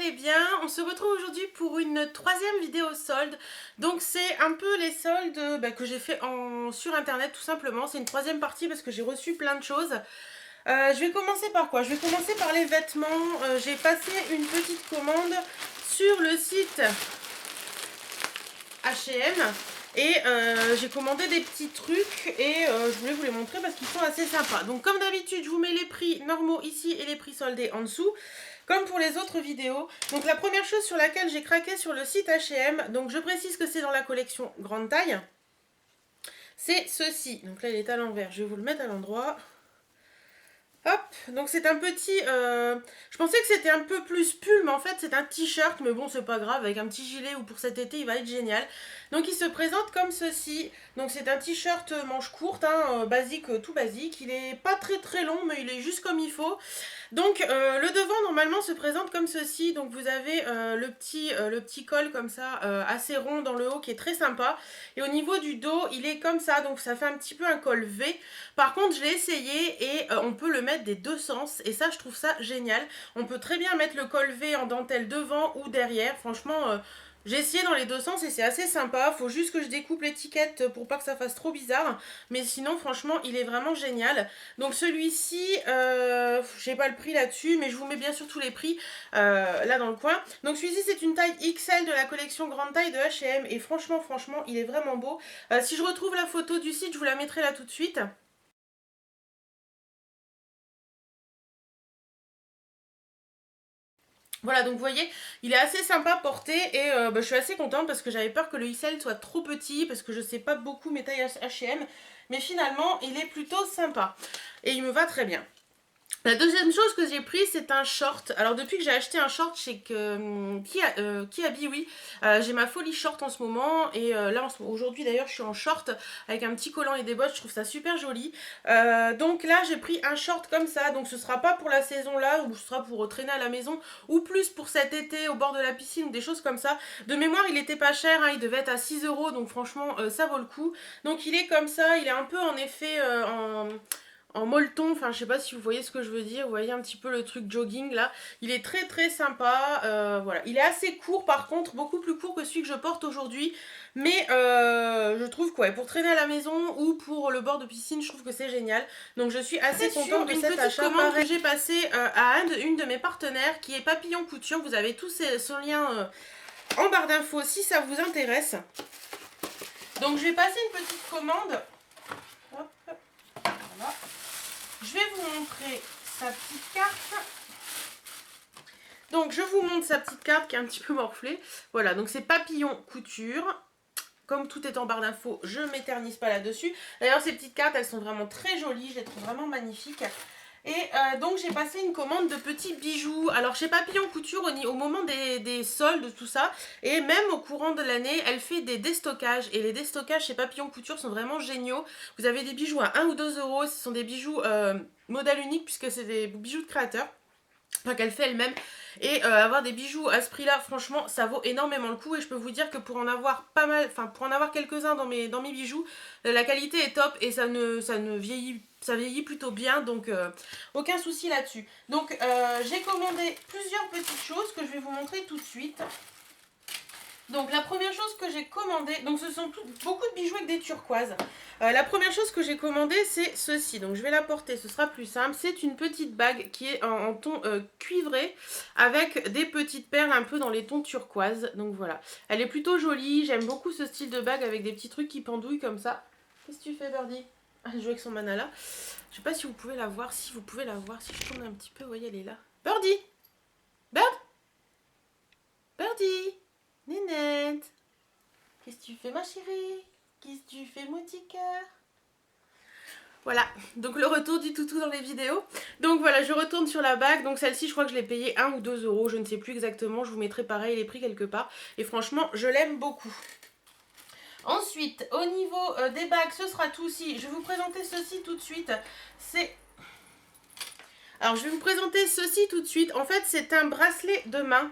allez bien. On se retrouve aujourd'hui pour une troisième vidéo solde. Donc c'est un peu les soldes que j'ai fait sur internet tout simplement. C'est une troisième partie parce que j'ai reçu plein de choses. Je vais commencer par quoi? Je vais commencer par les vêtements. J'ai passé une petite commande sur le site H&M. Et j'ai commandé des petits trucs et je voulais vous les montrer parce qu'ils sont assez sympas. Donc comme d'habitude, je vous mets les prix normaux ici et les prix soldés en dessous, comme pour les autres vidéos. Donc la première chose sur laquelle j'ai craqué sur le site H&M, donc je précise que c'est dans la collection grande taille, c'est ceci. Donc là il est à l'envers, je vais vous le mettre à l'endroit. Hop, donc c'est un petit... je pensais que c'était un peu plus pull, mais en fait c'est un t-shirt, mais bon c'est pas grave, avec un petit gilet ou pour cet été il va être génial. Donc il se présente comme ceci, donc c'est un t-shirt manche courte, hein, basique, tout basique, il est pas très long, mais il est juste comme il faut. Donc le devant normalement se présente comme ceci, donc vous avez le petit col comme ça, assez rond dans le haut qui est très sympa. Et au niveau du dos il est comme ça, donc ça fait un petit peu un col V. Par contre je l'ai essayé et on peut le mettre des deux sens et ça je trouve ça génial. On peut très bien mettre le col V en dentelle devant ou derrière, franchement... j'ai essayé dans les deux sens et c'est assez sympa. Faut juste que je découpe l'étiquette pour pas que ça fasse trop bizarre. Mais sinon, franchement, il est vraiment génial. Donc celui-ci, j'ai pas le prix là-dessus, mais je vous mets bien sûr tous les prix là dans le coin. Donc celui-ci, c'est une taille XL de la collection grande taille de H&M. Et franchement, il est vraiment beau. Si je retrouve la photo du site, je vous la mettrai là tout de suite. Voilà, donc vous voyez, il est assez sympa à porter et je suis assez contente parce que j'avais peur que le XL soit trop petit parce que je sais pas beaucoup mes tailles H&M, mais finalement il est plutôt sympa et il me va très bien. La deuxième chose que j'ai pris, c'est un short. Alors depuis que j'ai acheté un short chez Kiabi, oui, j'ai ma folie short en ce moment. Et là, aujourd'hui d'ailleurs, je suis en short avec un petit collant et des bottes. Je trouve ça super joli. Donc là, j'ai pris un short comme ça. Donc ce sera pas pour la saison là, ou ce sera pour traîner à la maison, ou plus pour cet été au bord de la piscine, ou des choses comme ça. De mémoire, il était pas cher, hein, il devait être à 6 euros. Donc franchement, ça vaut le coup. Donc il est comme ça, il est un peu en effet en molleton, enfin je sais pas si vous voyez ce que je veux dire, vous voyez un petit peu le truc jogging là, il est très sympa, voilà, il est assez court par contre, beaucoup plus court que celui que je porte aujourd'hui, mais je trouve quoi, pour traîner à la maison ou pour le bord de piscine, je trouve que c'est génial, donc je suis assez contente de cet achat. Commande que j'ai passé à Anne, une de mes partenaires qui est Papillon Couture, vous avez tous son lien en barre d'infos si ça vous intéresse. Donc je vais passer une petite commande, hop, voilà. Je vais vous montrer sa petite carte. Donc je vous montre sa petite carte qui est un petit peu morflée. Voilà, donc c'est Papillon Couture. Comme tout est en barre d'infos, je ne m'éternise pas là-dessus. D'ailleurs, ces petites cartes, elles sont vraiment très jolies. Je les trouve vraiment magnifiques. Et donc, j'ai passé une commande de petits bijoux. Alors, chez Papillon Couture, au moment des soldes, tout ça, et même au courant de l'année, elle fait des déstockages. Et les déstockages chez Papillon Couture sont vraiment géniaux. Vous avez des bijoux à 1 ou 2 euros. Ce sont des bijoux modèle unique puisque c'est des bijoux de créateur. Enfin, qu'elle fait elle-même. Et avoir des bijoux à ce prix là, franchement ça vaut énormément le coup. Et je peux vous dire que pour en avoir pas mal, enfin pour en avoir quelques-uns dans mes bijoux, la qualité est top. Et ça vieillit plutôt bien. Donc aucun souci là-dessus. Donc j'ai commandé plusieurs petites choses que je vais vous montrer tout de suite. Donc la première chose que j'ai commandé, donc ce sont beaucoup de bijoux avec des turquoises. La première chose que j'ai commandé, c'est ceci. Donc je vais la porter, ce sera plus simple. C'est une petite bague qui est en ton cuivré avec des petites perles un peu dans les tons turquoise. Donc voilà, elle est plutôt jolie. J'aime beaucoup ce style de bague avec des petits trucs qui pendouillent comme ça. Qu'est-ce que tu fais, Birdie? Elle joue avec son manala. Je sais pas si vous pouvez la voir. Si vous pouvez la voir, si je tourne un petit peu, vous voyez, elle est là. Birdie! Birdie! Nénette! Qu'est-ce que tu fais, ma chérie? Qu'est-ce que tu fais, mon petit cœur? Voilà, donc le retour du toutou dans les vidéos. Donc voilà, je retourne sur la bague. Donc celle-ci, je crois que je l'ai payée 1 ou 2 euros, je ne sais plus exactement. Je vous mettrai pareil les prix quelque part. Et franchement, je l'aime beaucoup. Ensuite, au niveau des bagues, ce sera tout aussi. Je vais vous présenter ceci tout de suite. C'est... Alors je vais vous présenter ceci tout de suite. En fait c'est un bracelet de main.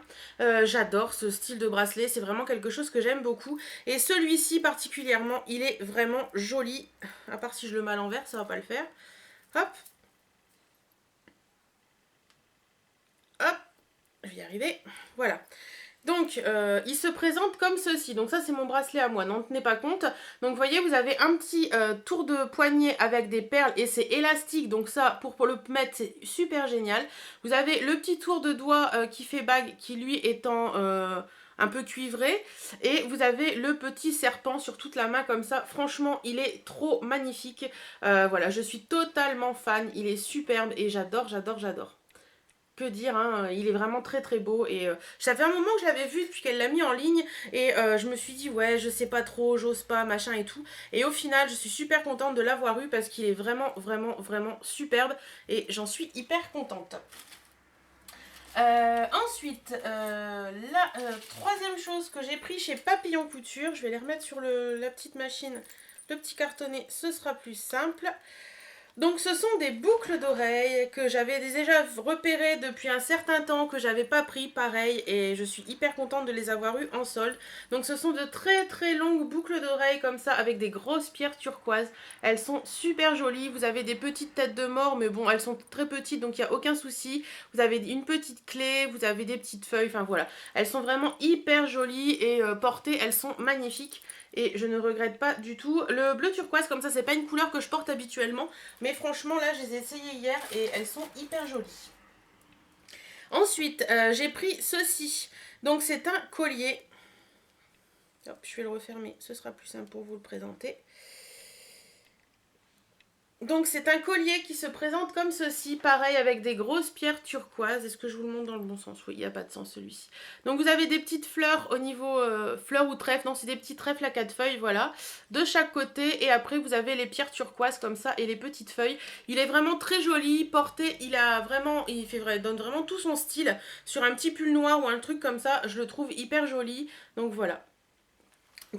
J'adore ce style de bracelet. C'est vraiment quelque chose que j'aime beaucoup. Et celui-ci particulièrement, il est vraiment joli. À part si je le mets à l'envers, ça va pas le faire. Hop. Hop. je vais y arriver, voilà. Donc, il se présente comme ceci. Donc ça, c'est mon bracelet à moi, n'en tenez pas compte. Donc, vous voyez, vous avez un petit tour de poignet avec des perles et c'est élastique. Donc ça, pour le mettre, c'est super génial. Vous avez le petit tour de doigt qui fait bague, qui lui étant un peu cuivré. Et vous avez le petit serpent sur toute la main comme ça. Franchement, il est trop magnifique. Voilà, je suis totalement fan. Il est superbe et j'adore, j'adore, j'adore. Que dire, hein, il est vraiment très très beau et ça fait un moment que je l'avais vu depuis qu'elle l'a mis en ligne et je me suis dit ouais je sais pas trop, j'ose pas, machin et tout et au final je suis super contente de l'avoir eu parce qu'il est vraiment vraiment vraiment superbe et j'en suis hyper contente. Ensuite, la troisième chose que j'ai pris chez Papillon Couture, je vais les remettre sur la petite machine, le petit cartonnet, ce sera plus simple. Donc ce sont des boucles d'oreilles que j'avais déjà repérées depuis un certain temps, que j'avais pas pris, pareil, et je suis hyper contente de les avoir eues en solde. Donc ce sont de très très longues boucles d'oreilles comme ça, avec des grosses pierres turquoises. Elles sont super jolies, vous avez des petites têtes de mort, mais bon, elles sont très petites, donc il n'y a aucun souci. Vous avez une petite clé, vous avez des petites feuilles, enfin voilà. Elles sont vraiment hyper jolies et portées, elles sont magnifiques. Et je ne regrette pas du tout. Le bleu turquoise comme ça, c'est pas une couleur que je porte habituellement. Mais franchement là, je les ai essayées hier et elles sont hyper jolies. Ensuite, j'ai pris ceci. Donc c'est un collier. Hop, je vais le refermer, ce sera plus simple pour vous le présenter. Donc c'est un collier qui se présente comme ceci, pareil avec des grosses pierres turquoises. Est-ce que je vous le montre dans le bon sens? Oui, il n'y a pas de sens celui-ci. Donc vous avez des petites fleurs au niveau, fleurs ou trèfles, non c'est des petits trèfles à 4 feuilles, voilà, de chaque côté. Et après vous avez les pierres turquoises comme ça et les petites feuilles. Il est vraiment très joli, porté, il donne vraiment tout son style. Sur un petit pull noir ou un truc comme ça, je le trouve hyper joli. Donc voilà,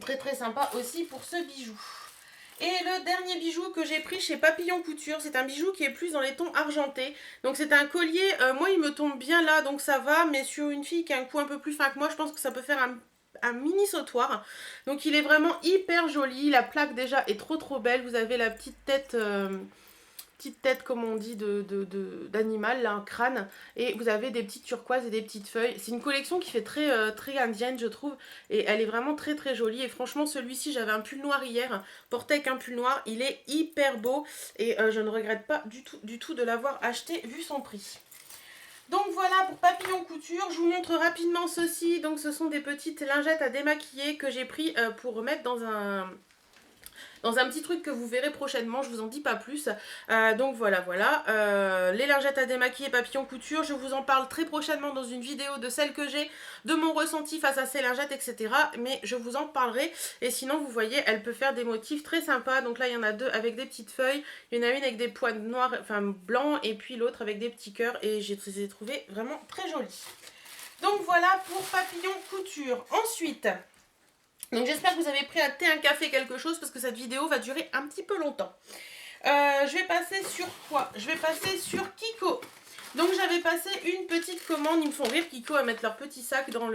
très très sympa aussi pour ce bijou. Et le dernier bijou que j'ai pris chez Papillon Couture, c'est un bijou qui est plus dans les tons argentés. Donc c'est un collier, moi il me tombe bien là, donc ça va, mais sur une fille qui a un cou un peu plus fin que moi, je pense que ça peut faire un mini sautoir. Donc il est vraiment hyper joli, la plaque déjà est trop trop belle. Vous avez la petite tête comme on dit d'animal, là, un crâne, et vous avez des petites turquoises et des petites feuilles. C'est une collection qui fait très, très indienne je trouve, et elle est vraiment très très jolie. Et franchement celui-ci, j'avais un pull noir hier, porté avec un pull noir, il est hyper beau et je ne regrette pas du tout de l'avoir acheté vu son prix. Donc voilà pour Papillon Couture, je vous montre rapidement ceci. Donc ce sont des petites lingettes à démaquiller que j'ai pris pour remettre dans un petit truc que vous verrez prochainement, je vous en dis pas plus. Donc voilà, les lingettes à démaquiller Papillon Couture, je vous en parle très prochainement dans une vidéo de celle que j'ai, de mon ressenti face à ces lingettes, etc. Mais je vous en parlerai. Et sinon, vous voyez, elle peut faire des motifs très sympas. Donc là, il y en a deux avec des petites feuilles, il y en a une avec des points noirs, enfin blancs, et puis l'autre avec des petits cœurs. Et je les ai trouvées vraiment très jolies. Donc voilà pour Papillon Couture. Ensuite... donc j'espère que vous avez pris un thé, un café, quelque chose, parce que cette vidéo va durer un petit peu longtemps. Je vais passer sur quoi? Je vais passer sur Kiko. Donc j'avais passé une petite commande, ils me font rire Kiko à mettre leur petit sac dans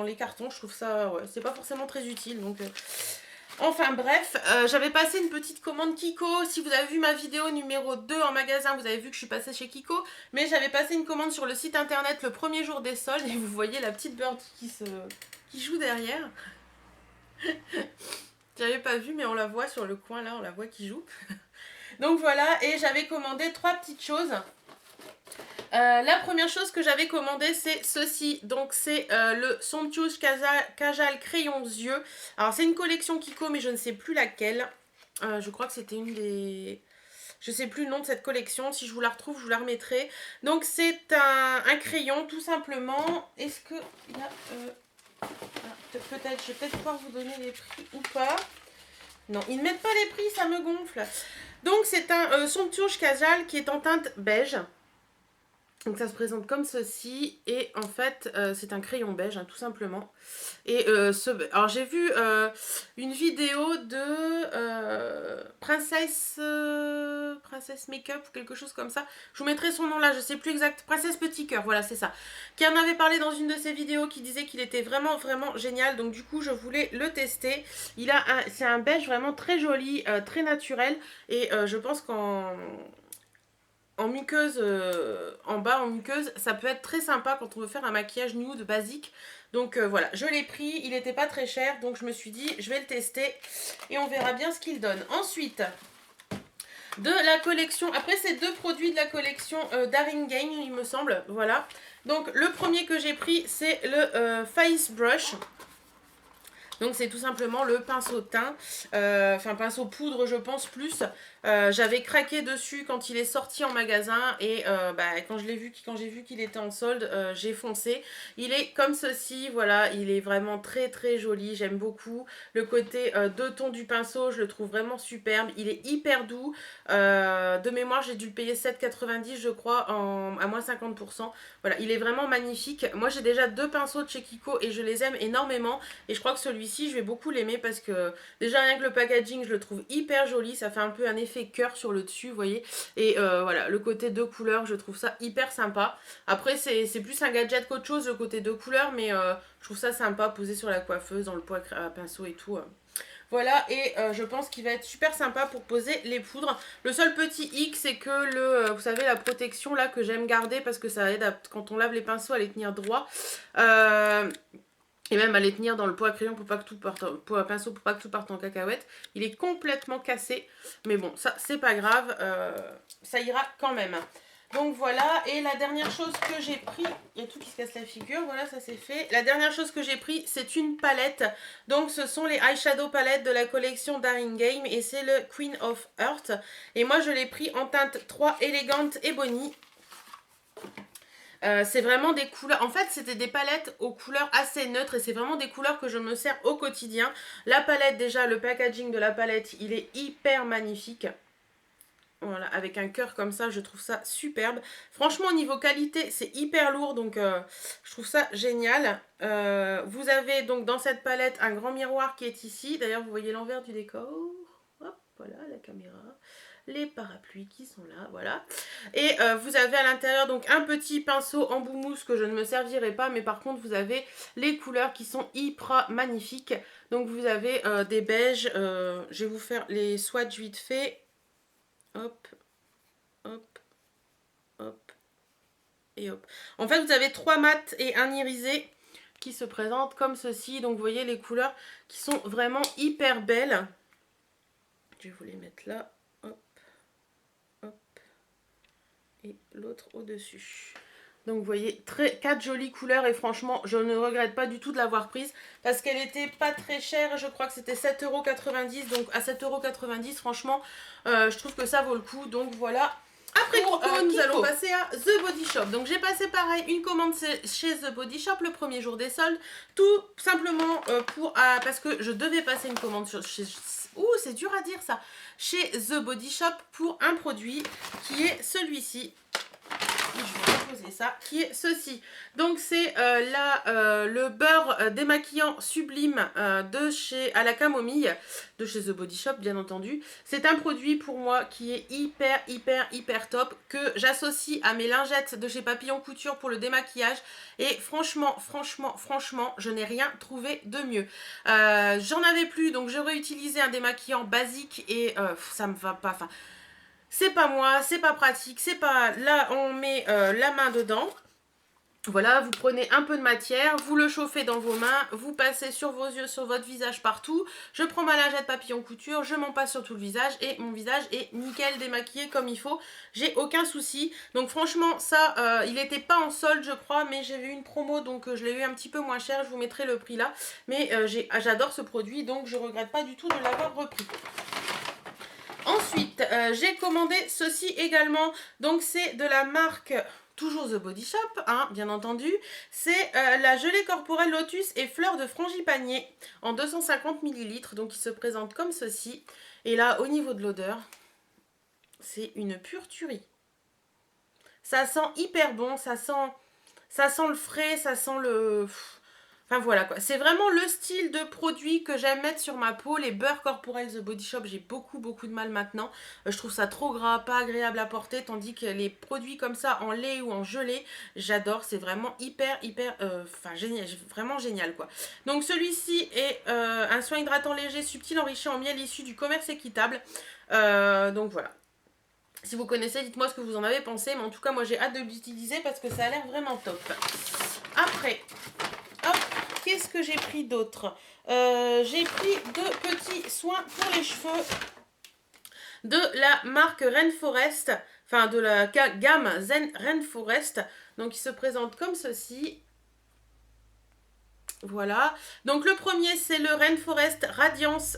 les cartons. Je trouve ça, ouais, c'est pas forcément très utile. Donc, enfin bref, j'avais passé une petite commande Kiko. Si vous avez vu ma vidéo numéro 2 en magasin, vous avez vu que je suis passée chez Kiko. Mais j'avais passé une commande sur le site internet le premier jour des soldes. Et vous voyez la petite birdie qui joue derrière. J'avais pas vu mais on la voit sur le coin là, on la voit qui joue. Donc voilà, et j'avais commandé 3 petites choses. La première chose que j'avais commandé c'est ceci. Donc c'est le Somptuous Kajal Crayon Yeux. Alors c'est une collection Kiko mais je ne sais plus laquelle. Je crois que c'était une des... Je sais plus le nom de cette collection. Si je vous la retrouve, je vous la remettrai. Donc c'est un crayon tout simplement. Est-ce que il y a... peut-être, je vais peut-être pouvoir vous donner les prix ou pas. Non, ils ne mettent pas les prix, ça me gonfle. Donc c'est un Somptuous Kajal qui est en teinte beige. Donc ça se présente comme ceci. Et en fait, c'est un crayon beige, hein, tout simplement. Et alors j'ai vu une vidéo de Princesse Makeup ou quelque chose comme ça. Je vous mettrai son nom là, je sais plus exact. Princesse Petit Cœur, voilà c'est ça. Qui en avait parlé dans une de ses vidéos, qui disait qu'il était vraiment vraiment génial. Donc du coup je voulais le tester. C'est un beige vraiment très joli, très naturel. Et je pense en muqueuse, en bas en muqueuse, ça peut être très sympa quand on veut faire un maquillage nude basique. Donc voilà, je l'ai pris, il n'était pas très cher, donc je me suis dit je vais le tester et on verra bien ce qu'il donne. Ensuite, de la collection, après ces deux produits de la collection Daring Game il me semble, voilà. Donc le premier que j'ai pris c'est le Face Brush. Donc c'est tout simplement le pinceau teint, enfin pinceau poudre je pense plus. J'avais craqué dessus quand il est sorti en magasin et quand j'ai vu qu'il était en solde, j'ai foncé. Il est comme ceci, voilà, il est vraiment très très joli, j'aime beaucoup. Le côté deux tons du pinceau, je le trouve vraiment superbe, il est hyper doux. De mémoire j'ai dû le payer 7,90 je crois à moins 50%. Voilà, il est vraiment magnifique. Moi j'ai déjà deux pinceaux de chez Kiko et je les aime énormément. Et je crois que celui-ci, je vais beaucoup l'aimer parce que déjà rien que le packaging, je le trouve hyper joli. Ça fait un peu un effet cœur sur le dessus, vous voyez. Et voilà, le côté deux couleurs, je trouve ça hyper sympa. Après, c'est plus un gadget qu'autre chose, le côté deux couleurs. Mais je trouve ça sympa, posé sur la coiffeuse, dans le pot à pinceau et tout. Voilà, et je pense qu'il va être super sympa pour poser les poudres. Le seul petit hic, c'est que vous savez, la protection là que j'aime garder parce que ça aide quand on lave les pinceaux à les tenir droits. Et même à les tenir dans le pot à crayon pour pas que tout parte, pot à pinceau pour pas que tout parte en cacahuète. Il est complètement cassé. Mais bon, ça c'est pas grave. Ça ira quand même. Donc voilà, et la dernière chose que j'ai pris, il y a tout qui se casse la figure, voilà ça c'est fait. La dernière chose que j'ai pris, c'est une palette. Donc ce sont les eyeshadow palettes de la collection Daring Game et c'est le Queen of Earth. Et moi je l'ai pris en teinte 3 Elegant Ebony. C'est vraiment des couleurs, en fait c'était des palettes aux couleurs assez neutres et c'est vraiment des couleurs que je me sers au quotidien. La palette déjà, le packaging de la palette, il est hyper magnifique. Voilà, avec un cœur comme ça, je trouve ça superbe. Franchement, au niveau qualité, c'est hyper lourd, donc je trouve ça génial. Vous avez donc dans cette palette un grand miroir qui est ici. D'ailleurs, vous voyez l'envers du décor. Hop, voilà la caméra. Les parapluies qui sont là, voilà. Et vous avez à l'intérieur donc un petit pinceau en bout mousse que je ne me servirai pas, mais par contre vous avez les couleurs qui sont hyper magnifiques. Donc vous avez des beiges, je vais vous faire les swatchs vite fait. Hop, hop, hop et hop. En fait vous avez 3 mats et un irisé qui se présentent comme ceci. Donc vous voyez les couleurs qui sont vraiment hyper belles. Je vais vous les mettre là. Et l'autre au-dessus. Donc vous voyez, 4 jolies couleurs et franchement, je ne regrette pas du tout de l'avoir prise parce qu'elle était pas très chère, je crois que c'était 7,90 €. Donc à 7,90 €, franchement, je trouve que ça vaut le coup. Donc voilà. Après Kiko, nous allons passer à The Body Shop. Donc j'ai passé pareil une commande chez The Body Shop le premier jour des soldes. Tout simplement parce que je devais passer une commande chez... Ouh, c'est dur à dire ça. Chez The Body Shop pour un produit qui est celui-ci. Je vais reposer ça, qui est ceci. Donc c'est le beurre démaquillant sublime de chez à la camomille, de chez The Body Shop bien entendu. C'est un produit pour moi qui est hyper top, que j'associe à mes lingettes de chez Papillon Couture pour le démaquillage. Et franchement, je n'ai rien trouvé de mieux. J'en avais plus, donc je réutilisais un démaquillant basique et ça me va pas. Enfin, c'est pas moi, c'est pas pratique, c'est pas... Là, on met la main dedans. Voilà, vous prenez un peu de matière, vous le chauffez dans vos mains, vous passez sur vos yeux, sur votre visage partout. Je prends ma lingette Papillon Couture, je m'en passe sur tout le visage et mon visage est nickel démaquillé comme il faut. J'ai aucun souci. Donc franchement, ça, il n'était pas en solde je crois, mais j'ai vu une promo donc je l'ai eu un petit peu moins cher. Je vous mettrai le prix là. Mais j'adore ce produit donc je regrette pas du tout de l'avoir repris. Ensuite, j'ai commandé ceci également. Donc c'est de la marque... Toujours The Body Shop, hein, bien entendu. C'est la gelée corporelle Lotus et fleurs de frangipanier en 250 ml. Donc il se présente comme ceci. Et là, au niveau de l'odeur, c'est une pure tuerie. Ça sent hyper bon, ça sent le frais, ça sent le... Enfin voilà quoi, c'est vraiment le style de produit que j'aime mettre sur ma peau. Les beurres corporels The Body Shop, j'ai beaucoup de mal maintenant. Je trouve ça trop gras, pas agréable à porter, tandis que les produits comme ça en lait ou en gelée, j'adore. C'est vraiment hyper, enfin génial, vraiment génial quoi. Donc celui-ci est un soin hydratant léger, subtil, enrichi en miel issu du commerce équitable. Donc voilà. Si vous connaissez, dites-moi ce que vous en avez pensé. Mais en tout cas, moi, j'ai hâte de l'utiliser parce que ça a l'air vraiment top. Après, hop, qu'est-ce que j'ai pris d'autre? J'ai pris 2 petits soins pour les cheveux de la marque Rainforest. Enfin, de la gamme Zen Rainforest. Donc, il se présente comme ceci. Voilà. Donc, le premier, c'est le Rainforest Radiance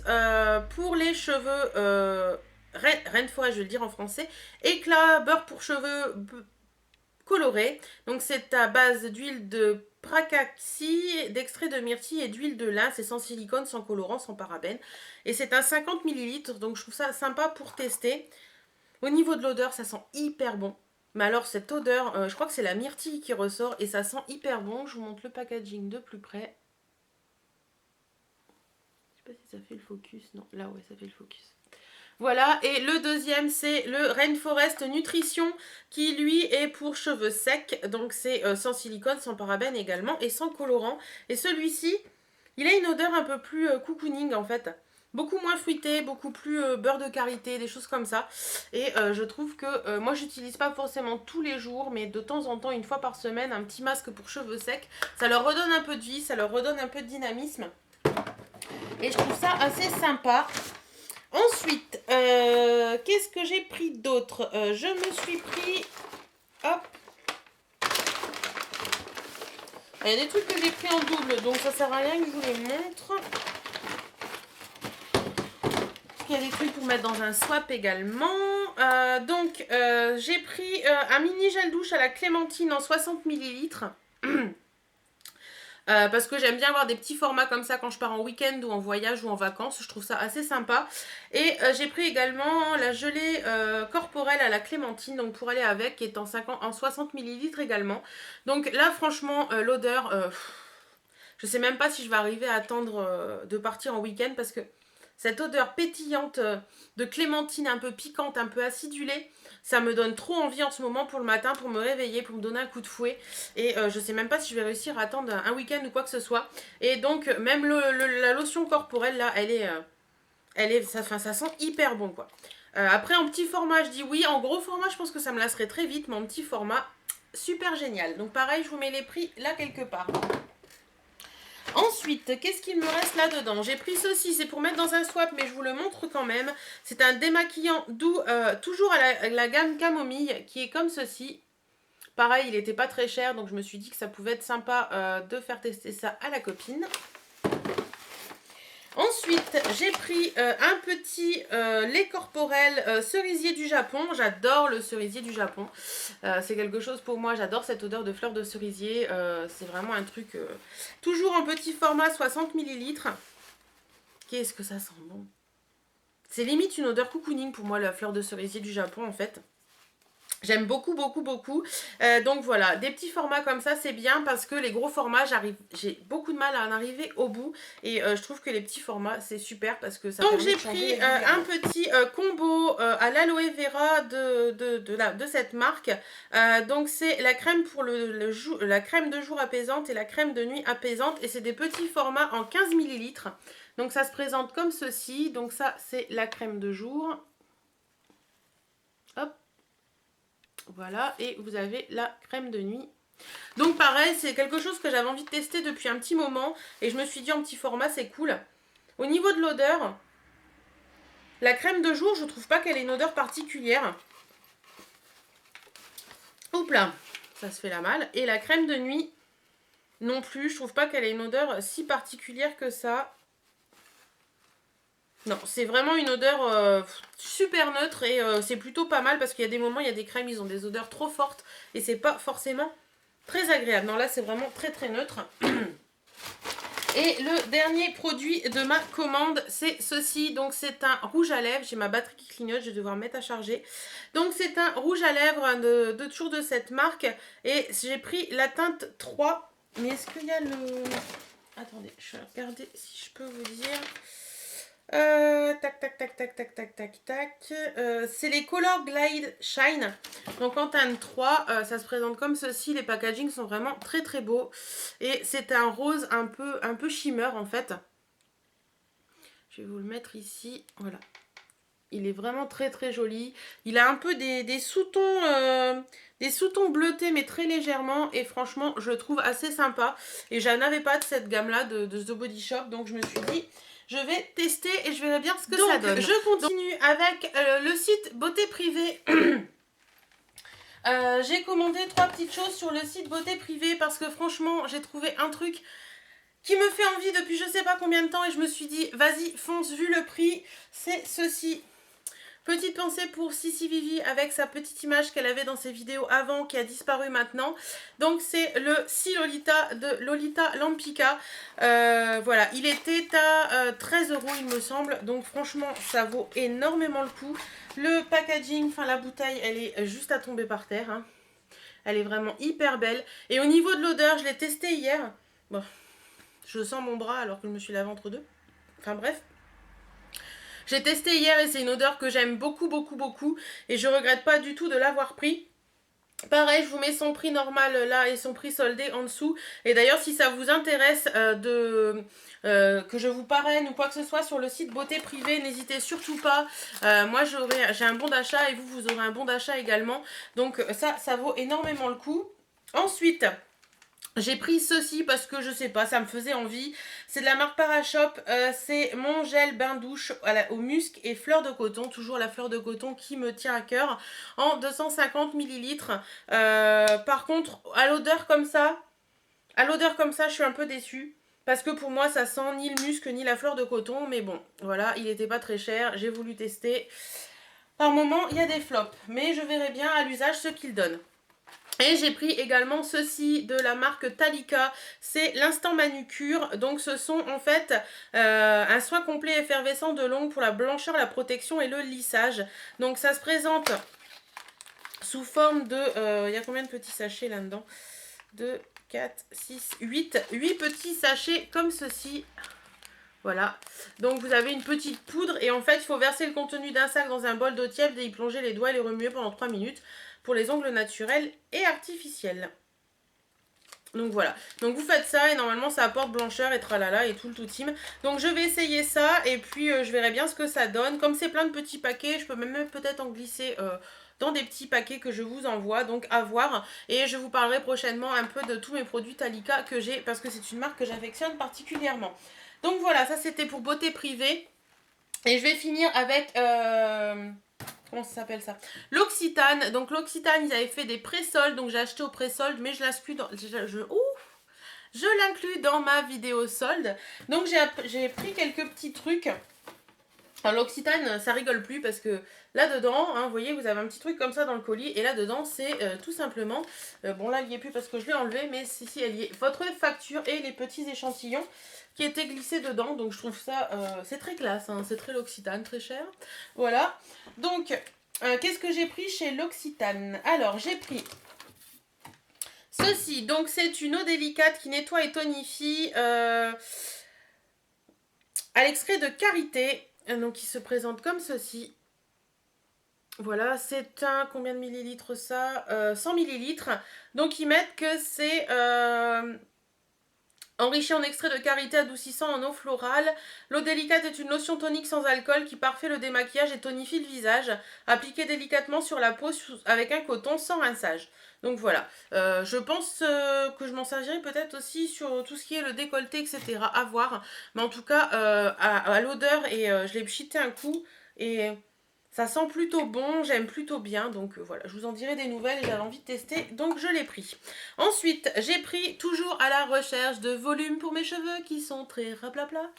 pour les cheveux... Rainforest, je vais le dire en français. Éclat, beurre pour cheveux colorés. Donc, c'est à base d'huile de pracaxi, d'extrait de myrtille et d'huile de lin. C'est sans silicone, sans colorant, sans parabènes. Et c'est un 50 ml. Donc, je trouve ça sympa pour tester. Au niveau de l'odeur, ça sent hyper bon. Mais alors, cette odeur, je crois que c'est la myrtille qui ressort et ça sent hyper bon. Je vous montre le packaging de plus près. Je sais pas si ça fait le focus. Non, là, ouais, ça fait le focus. Voilà, et le deuxième, c'est le Rainforest Nutrition, qui lui est pour cheveux secs. Donc c'est sans silicone, sans parabènes également, et sans colorant. Et celui-ci, il a une odeur un peu plus cocooning en fait. Beaucoup moins fruité, beaucoup plus beurre de karité, des choses comme ça. Et je trouve que moi, j'utilise pas forcément tous les jours, mais de temps en temps, une fois par semaine, un petit masque pour cheveux secs. Ça leur redonne un peu de vie, ça leur redonne un peu de dynamisme. Et je trouve ça assez sympa. Ensuite, qu'est-ce que j'ai pris d'autre? Je me suis pris... Hop. Il y a des trucs que j'ai pris en double, donc ça sert à rien que je vous les montre. Il y a des trucs pour mettre dans un swap également. J'ai pris un mini gel douche à la clémentine en 60 ml. Parce que j'aime bien avoir des petits formats comme ça quand je pars en week-end ou en voyage ou en vacances. Je trouve ça assez sympa. Et j'ai pris également la gelée corporelle à la clémentine, donc pour aller avec, qui est en 60 ml également. Donc là, franchement, l'odeur, je sais même pas si je vais arriver à attendre de partir en week-end parce que cette odeur pétillante de clémentine un peu piquante, un peu acidulée, ça me donne trop envie en ce moment pour le matin, pour me réveiller, pour me donner un coup de fouet. Et je sais même pas si je vais réussir à attendre un week-end ou quoi que ce soit. Et donc, même la lotion corporelle, là, ça sent hyper bon, quoi. Après, en petit format, je dis oui. En gros format, je pense que ça me lasserait très vite. Mais en petit format, super génial. Donc pareil, je vous mets les prix là quelque part. Ensuite, qu'est-ce qu'il me reste là-dedans? J'ai pris ceci, c'est pour mettre dans un swap, mais je vous le montre quand même. C'est un démaquillant doux, toujours à la gamme camomille, qui est comme ceci. Pareil, il n'était pas très cher, donc je me suis dit que ça pouvait être sympa de faire tester ça à la copine. Ensuite, j'ai pris un petit lait corporel cerisier du Japon. J'adore le cerisier du Japon. C'est quelque chose pour moi. J'adore cette odeur de fleurs de cerisier. C'est vraiment un truc toujours en petit format 60 ml. Qu'est-ce que ça sent bon. C'est limite une odeur cocooning pour moi, la fleur de cerisier du Japon en fait. J'aime beaucoup, beaucoup, beaucoup. Donc voilà, des petits formats comme ça, c'est bien parce que les gros formats, j'ai beaucoup de mal à en arriver au bout. Et je trouve que les petits formats, c'est super parce que ça. Donc j'ai pris un petit combo à l'aloe vera de cette marque. Donc c'est la crème pour la crème de jour apaisante et la crème de nuit apaisante. Et c'est des petits formats en 15 ml. Donc ça se présente comme ceci. Donc ça, c'est la crème de jour. Hop. Voilà, et vous avez la crème de nuit. Donc pareil, c'est quelque chose que j'avais envie de tester depuis un petit moment. Et je me suis dit en petit format, c'est cool. Au niveau de l'odeur, la crème de jour, je trouve pas qu'elle ait une odeur particulière. Oups là, ça se fait la malle. Et la crème de nuit, non plus, je trouve pas qu'elle ait une odeur si particulière que ça. Non, c'est vraiment une odeur super neutre et c'est plutôt pas mal parce qu'il y a des moments, il y a des crèmes, ils ont des odeurs trop fortes et c'est pas forcément très agréable. Non, là, c'est vraiment très très neutre. Et le dernier produit de ma commande, c'est ceci. Donc, c'est un rouge à lèvres. J'ai ma batterie qui clignote, je vais devoir mettre à charger. Donc, c'est un rouge à lèvres toujours de cette marque. Et j'ai pris la teinte 3. Mais est-ce qu'il y a le... Attendez, je vais regarder si je peux vous dire... c'est les Color Glide Shine. Donc en teinte 3, ça se présente comme ceci. Les packagings sont vraiment très très beaux. Et c'est un rose un peu shimmer en fait. Je vais vous le mettre ici. Voilà. Il est vraiment très très joli. Il a un peu des sous-tons bleutés mais très légèrement. Et franchement, je le trouve assez sympa. Et je n'avais pas de cette gamme-là de The Body Shop. Donc je me suis dit, je vais tester et je verrai bien ce que ça donne. Donc je continue avec le site Beauté Privée. J'ai commandé 3 petites choses sur le site Beauté Privée parce que franchement, j'ai trouvé un truc qui me fait envie depuis je sais pas combien de temps et je me suis dit, vas-y, fonce, vu le prix, c'est ceci. Petite pensée pour Sissi Vivi avec sa petite image qu'elle avait dans ses vidéos avant qui a disparu maintenant. Donc c'est le Si Lolita de Lolita Lampica. Voilà, il était à 13 € il me semble. Donc franchement ça vaut énormément le coup. Le packaging, enfin la bouteille, elle est juste à tomber par terre. Hein. Elle est vraiment hyper belle. Et au niveau de l'odeur, je l'ai testé hier. Bon, je sens mon bras alors que je me suis lavé entre deux. Enfin bref. J'ai testé hier et c'est une odeur que j'aime beaucoup, beaucoup, beaucoup. Et je regrette pas du tout de l'avoir pris. Pareil, je vous mets son prix normal là et son prix soldé en dessous. Et d'ailleurs, si ça vous intéresse que je vous parraine ou quoi que ce soit sur le site Beauté Privée, n'hésitez surtout pas. Moi, j'ai un bon d'achat et vous aurez un bon d'achat également. Donc ça vaut énormément le coup. Ensuite... j'ai pris ceci parce que je sais pas, ça me faisait envie. C'est de la marque Parashop. C'est mon gel bain douche au musc et fleur de coton. Toujours la fleur de coton qui me tient à cœur. En 250 ml. Par contre, à l'odeur comme ça, je suis un peu déçue. Parce que pour moi, ça sent ni le musc ni la fleur de coton. Mais bon, voilà, il n'était pas très cher. J'ai voulu tester. Par moment, il y a des flops. Mais je verrai bien à l'usage ce qu'il donne. Et j'ai pris également ceci de la marque Talika, c'est l'instant manucure. Donc ce sont en fait un soin complet effervescent de l'ongle pour la blancheur, la protection et le lissage. Donc ça se présente sous forme de... il y a combien de petits sachets là-dedans? 2, 4, 6, 8 petits sachets comme ceci. Voilà, donc vous avez une petite poudre et en fait il faut verser le contenu d'un sac dans un bol d'eau tiède et y plonger les doigts et les remuer pendant 3 minutes pour les ongles naturels et artificiels. Donc voilà, donc vous faites ça et normalement ça apporte blancheur et tralala et tout le tout team. Donc je vais essayer ça et puis je verrai bien ce que ça donne. Comme c'est plein de petits paquets, je peux même peut-être en glisser dans des petits paquets que je vous envoie, donc à voir. Et je vous parlerai prochainement un peu de tous mes produits Talika que j'ai parce que c'est une marque que j'affectionne particulièrement. Donc voilà, ça c'était pour Beauté Privée. Et je vais finir avec... comment ça s'appelle ça? L'Occitane. Donc l'Occitane, ils avaient fait des pré-soldes. Donc j'ai acheté au pré-solde, mais je l'inclus dans... Je l'inclus dans ma vidéo solde. Donc j'ai pris quelques petits trucs. Alors l'Occitane, ça rigole plus parce que là-dedans, hein, vous voyez, vous avez un petit truc comme ça dans le colis. Et là-dedans, c'est tout simplement... bon là, il n'y est plus parce que je l'ai enlevé, mais si, elle y est. Votre facture et les petits échantillons qui étaient glissés dedans. Donc je trouve ça, c'est très classe, hein, c'est très l'Occitane, très cher. Voilà. Donc, qu'est-ce que j'ai pris chez l'Occitane? Alors, j'ai pris... ceci, donc c'est une eau délicate qui nettoie et tonifie à l'extrait de karité. Donc il se présente comme ceci. Voilà, c'est un... combien de millilitres ça 100 millilitres. Donc ils mettent que c'est... enrichi en extrait de karité adoucissant en eau florale. L'eau délicate est une lotion tonique sans alcool qui parfait le démaquillage et tonifie le visage. Appliquée délicatement sur la peau avec un coton sans rinçage. Donc voilà, je pense que je m'en servirai peut-être aussi sur tout ce qui est le décolleté, etc. À voir. Mais en tout cas, à l'odeur, et je l'ai pchité un coup, et ça sent plutôt bon, j'aime plutôt bien. Donc voilà, je vous en dirai des nouvelles, j'avais envie de tester, donc je l'ai pris. Ensuite, j'ai pris, toujours à la recherche de volume pour mes cheveux qui sont très raplapla.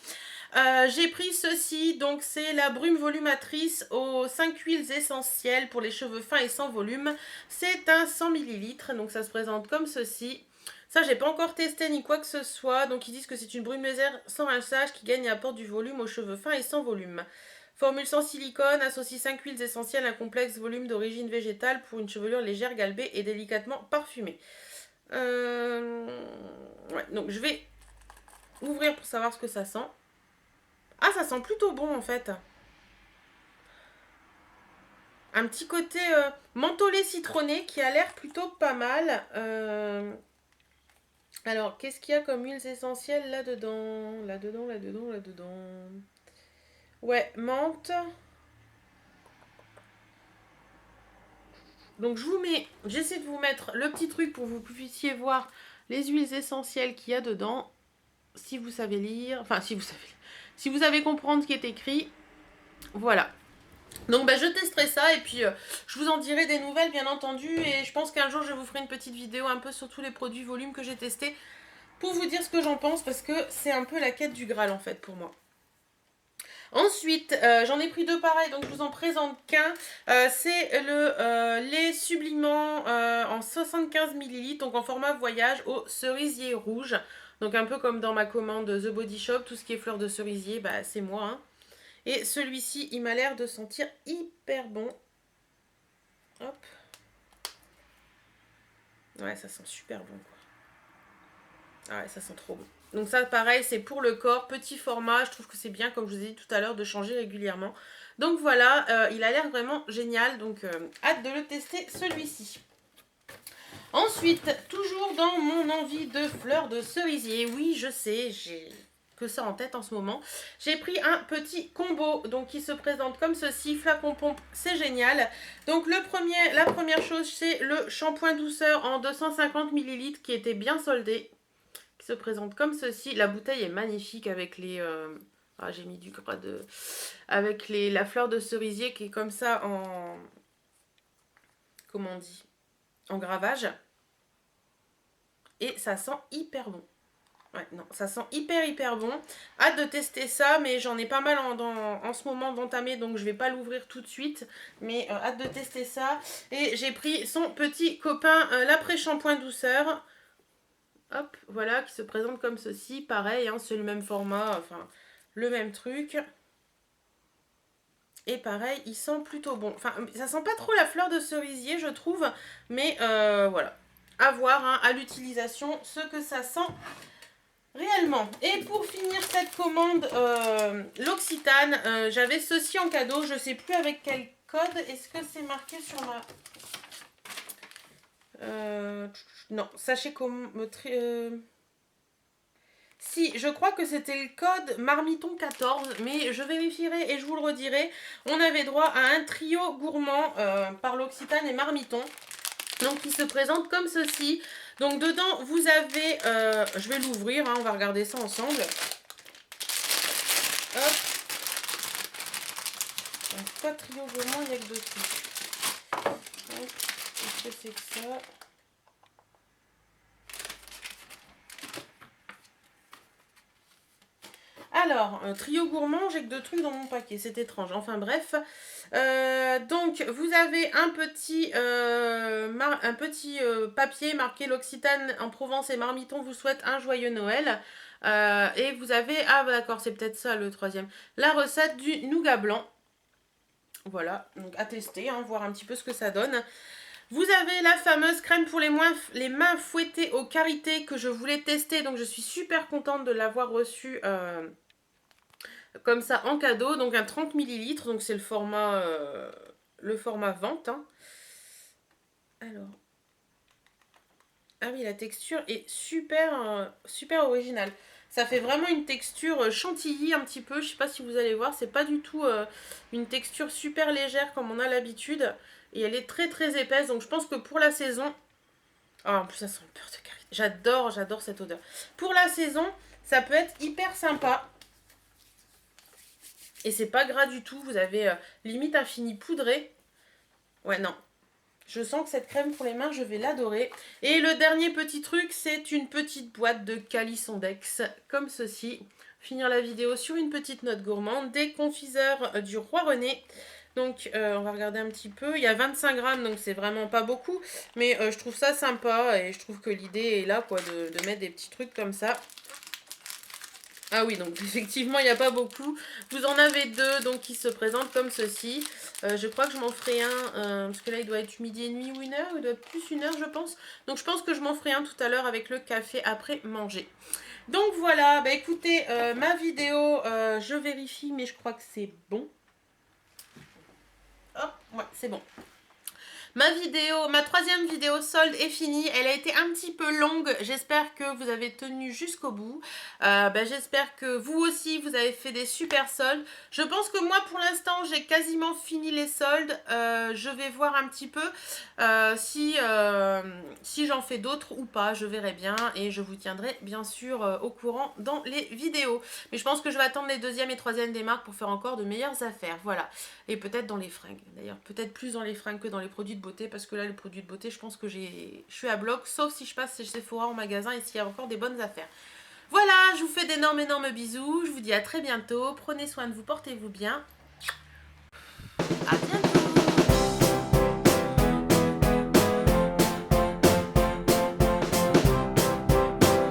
J'ai pris ceci, donc c'est la brume volumatrice aux 5 huiles essentielles pour les cheveux fins et sans volume. C'est un 100 ml, donc ça se présente comme ceci. Ça, j'ai pas encore testé ni quoi que ce soit, donc ils disent que c'est une brume légère sans rinçage qui gagne et apporte du volume aux cheveux fins et sans volume. Formule sans silicone, associe 5 huiles essentielles, un complexe volume d'origine végétale pour une chevelure légère, galbée et délicatement parfumée. Ouais, donc je vais ouvrir pour savoir ce que ça sent. Ah, ça sent plutôt bon en fait. Un petit côté mentholé citronné qui a l'air plutôt pas mal. Alors, qu'est-ce qu'il y a comme huiles essentielles là-dedans? Là-dedans. Ouais, menthe. Donc je vous mets, j'essaie de vous mettre le petit truc pour que vous puissiez voir les huiles essentielles qu'il y a dedans. Si vous savez lire, enfin si vous savez comprendre ce qui est écrit, voilà. Donc je testerai ça et puis je vous en dirai des nouvelles bien entendu, et je pense qu'un jour je vous ferai une petite vidéo un peu sur tous les produits volume que j'ai testés pour vous dire ce que j'en pense, parce que c'est un peu la quête du Graal en fait pour moi. Ensuite, j'en ai pris 2 pareils, donc je vous en présente qu'un. C'est le lait sublimant en 75 ml, donc en format voyage au cerisier rouge. Donc un peu comme dans ma commande The Body Shop, tout ce qui est fleurs de cerisier, bah c'est moi. Hein. Et celui-ci, il m'a l'air de sentir hyper bon. Hop. Ouais, ça sent super bon quoi. Ah ouais, ça sent trop bon. Donc ça, pareil, c'est pour le corps, petit format. Je trouve que c'est bien, comme je vous ai dit tout à l'heure, de changer régulièrement. Donc voilà, il a l'air vraiment génial. Donc hâte de le tester, celui-ci. Ensuite, toujours dans mon envie de fleurs de cerisier. Oui, je sais, j'ai que ça en tête en ce moment. J'ai pris un petit combo, donc qui se présente comme ceci. Flacon pompe, c'est génial. Donc la première chose, c'est le shampoing douceur en 250 ml qui était bien soldé. Qui se présente comme ceci. La bouteille est magnifique avec les... Ah, j'ai mis du gras de... Avec la fleur de cerisier qui est comme ça en... Comment on dit? En gravage. Et ça sent hyper bon. Ouais, non, ça sent hyper bon. Hâte de tester ça, mais j'en ai pas mal en ce moment d'entamer, donc je vais pas l'ouvrir tout de suite. Mais hâte de tester ça. Et j'ai pris son petit copain, l'après-shampoing douceur. Hop, voilà, qui se présente comme ceci. Pareil, hein, c'est le même format, enfin, le même truc. Et pareil, il sent plutôt bon. Enfin, ça sent pas trop la fleur de cerisier, je trouve. Mais voilà, à voir hein, à l'utilisation ce que ça sent réellement. Et pour finir cette commande, l'Occitane, j'avais ceci en cadeau. Je sais plus avec quel code. Est-ce que c'est marqué sur ma... non, sachez comment... Si, je crois que c'était le code Marmiton 14, mais je vérifierai et je vous le redirai. On avait droit à un trio gourmand par l'Occitane et Marmiton. Donc, il se présente comme ceci. Donc, dedans, vous avez... je vais l'ouvrir, hein, on va regarder ça ensemble. Hop. Donc, pas trio gourmand, il n'y a que 2 trucs. Qu'est-ce que c'est que ça ? Alors, trio gourmand, j'ai que 2 trucs dans mon paquet, c'est étrange. Enfin bref, donc vous avez un petit, papier marqué l'Occitane en Provence et Marmiton vous souhaite un joyeux Noël. Et vous avez, ah d'accord, c'est peut-être ça le troisième, la recette du nougat blanc. Voilà, donc à tester, hein, voir un petit peu ce que ça donne. Vous avez la fameuse crème pour les mains fouettées au karité que je voulais tester, donc je suis super contente de l'avoir reçue comme ça en cadeau. Donc un 30 ml, donc c'est le format vente. Hein. Alors, ah oui, la texture est super originale. Ça fait vraiment une texture chantilly un petit peu, je sais pas si vous allez voir, c'est pas du tout une texture super légère comme on a l'habitude. Et elle est très épaisse, donc je pense que pour la saison... Oh, en plus ça sent le beurre de karité. J'adore cette odeur. Pour la saison, ça peut être hyper sympa. Et c'est pas gras du tout, vous avez limite un fini poudré. Ouais, non. Je sens que cette crème pour les mains, je vais l'adorer. Et le dernier petit truc, c'est une petite boîte de Calisondex, comme ceci. Finir la vidéo sur une petite note gourmande. Des confiseurs du Roi René. Donc, on va regarder un petit peu. Il y a 25 grammes, donc c'est vraiment pas beaucoup. Mais je trouve ça sympa et je trouve que l'idée est là, quoi, de mettre des petits trucs comme ça. Ah oui, donc effectivement, il n'y a pas beaucoup. Vous en avez 2, donc qui se présentent comme ceci. Je crois que je m'en ferai un, parce que là, il doit être midi et demi ou 1 heure. Il doit être plus 1 heure, je pense. Donc, je pense que je m'en ferai un tout à l'heure avec le café après manger. Donc, voilà. Bah, écoutez, ma vidéo, je vérifie, mais je crois que c'est bon. Hop, ouais, c'est bon. Ma troisième vidéo solde est finie. Elle a été un petit peu longue. J'espère que vous avez tenu jusqu'au bout. J'espère que vous aussi, vous avez fait des super soldes. Je pense que moi, pour l'instant, j'ai quasiment fini les soldes. Je vais voir un petit peu si j'en fais d'autres ou pas. Je verrai bien et je vous tiendrai bien sûr au courant dans les vidéos. Mais je pense que je vais attendre les deuxième et troisième des marques pour faire encore de meilleures affaires. Voilà. Et peut-être dans les fringues. D'ailleurs, peut-être plus dans les fringues que dans les produits de beauté. Parce que là, les produits de beauté, je pense que je suis à bloc. Sauf si je passe chez Sephora en magasin et s'il y a encore des bonnes affaires. Voilà, je vous fais d'énormes bisous. Je vous dis à très bientôt. Prenez soin de vous, portez-vous bien. À bientôt.